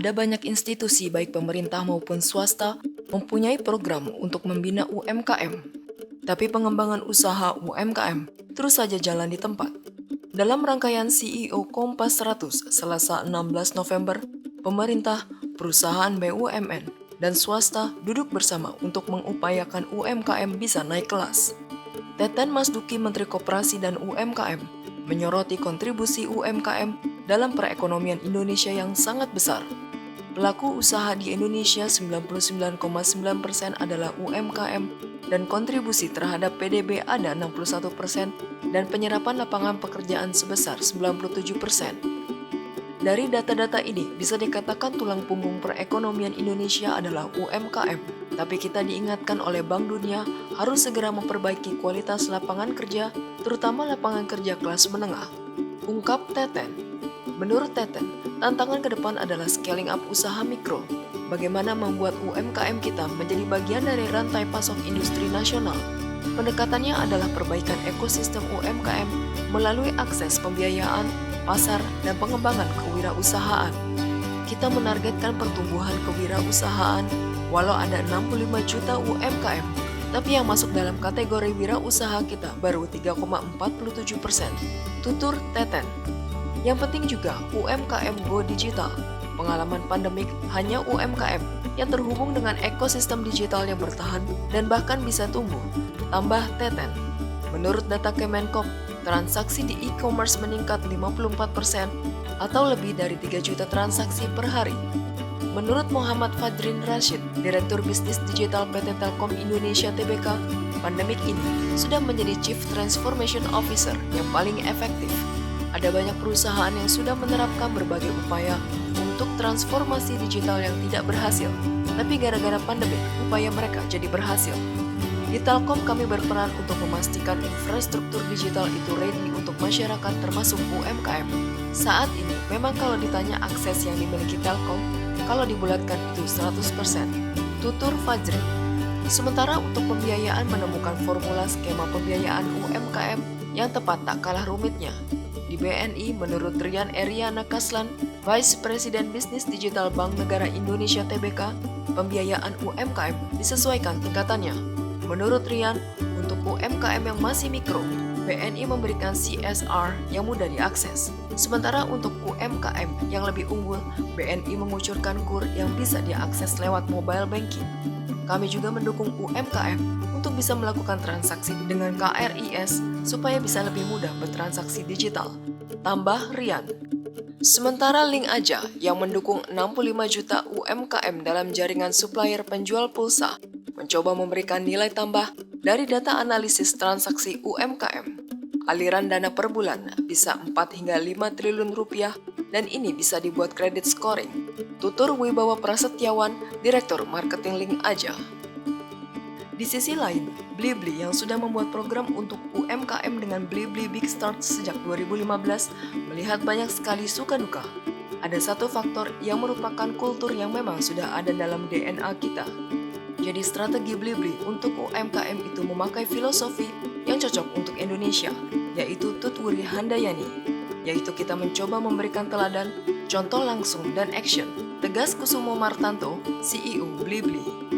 Ada banyak institusi baik pemerintah maupun swasta mempunyai program untuk membina UMKM. Tapi pengembangan usaha UMKM terus saja jalan di tempat. Dalam rangkaian CEO Kompas 100 Selasa 16 November, pemerintah, perusahaan BUMN, dan swasta duduk bersama untuk mengupayakan UMKM bisa naik kelas. Teten Masduki, Menteri Koperasi dan UMKM, menyoroti kontribusi UMKM dalam perekonomian Indonesia yang sangat besar. Pelaku usaha di Indonesia 99,9% adalah UMKM dan kontribusi terhadap PDB ada 61% dan penyerapan lapangan pekerjaan sebesar 97%. Dari data-data ini bisa dikatakan tulang punggung perekonomian Indonesia adalah UMKM. Tapi kita diingatkan oleh Bank Dunia harus segera memperbaiki kualitas lapangan kerja, terutama lapangan kerja kelas menengah. Ungkap Teten. Menurut Teten, tantangan ke depan adalah scaling up usaha mikro. Bagaimana membuat UMKM kita menjadi bagian dari rantai pasok industri nasional. Pendekatannya adalah perbaikan ekosistem UMKM melalui akses pembiayaan, pasar, dan pengembangan kewirausahaan. Kita menargetkan pertumbuhan kewirausahaan walau ada 65 juta UMKM, tapi yang masuk dalam kategori wirausaha kita baru 3,47%. Tutur Teten. Yang penting juga UMKM go digital. Pengalaman pandemik hanya UMKM yang terhubung dengan ekosistem digital yang bertahan dan bahkan bisa tumbuh. Tambah Teten. Menurut data Kemenkop, transaksi di e-commerce meningkat 54% atau lebih dari 3 juta transaksi per hari. Menurut Muhammad Fadrin Rashid, Direktur Bisnis Digital PT Telkom Indonesia Tbk, pandemik ini sudah menjadi Chief Transformation Officer yang paling efektif. Ada banyak perusahaan yang sudah menerapkan berbagai upaya untuk transformasi digital yang tidak berhasil, tapi gara-gara pandemik, upaya mereka jadi berhasil. Di Telkom kami berperan untuk memastikan infrastruktur digital itu ready untuk masyarakat termasuk UMKM. Saat ini, memang kalau ditanya akses yang dimiliki Telkom, kalau dibulatkan itu 100%. Tutur Fajri. Sementara untuk pembiayaan menemukan formula skema pembiayaan UMKM yang tepat tak kalah rumitnya. Di BNI, menurut Rian Eriana Kaslan, Vice President Bisnis Digital Bank Negara Indonesia Tbk, pembiayaan UMKM disesuaikan tingkatannya. Menurut Rian, untuk UMKM yang masih mikro, BNI memberikan CSR yang mudah diakses. Sementara untuk UMKM yang lebih unggul, BNI mengucurkan KUR yang bisa diakses lewat mobile banking. Kami juga mendukung UMKM untuk bisa melakukan transaksi dengan KRIS supaya bisa lebih mudah bertransaksi digital. Tambah Rian. Sementara Link Aja yang mendukung 65 juta UMKM dalam jaringan supplier penjual pulsa mencoba memberikan nilai tambah dari data analisis transaksi UMKM. Aliran dana per bulan bisa 4 hingga 5 triliun rupiah dan ini bisa dibuat kredit scoring. Tutur Wibawa Prasetyawan, Direktur Marketing Link Aja. Di sisi lain, Blibli yang sudah membuat program untuk UMKM dengan Blibli Big Start sejak 2015 melihat banyak sekali suka duka. Ada satu faktor yang merupakan kultur yang memang sudah ada dalam DNA kita. Jadi strategi Blibli untuk UMKM itu memakai filosofi yang cocok untuk Indonesia, yaitu Tutwuri Handayani, yaitu kita mencoba memberikan teladan, contoh langsung dan action, tegas Kusumo Martanto, CEO Blibli.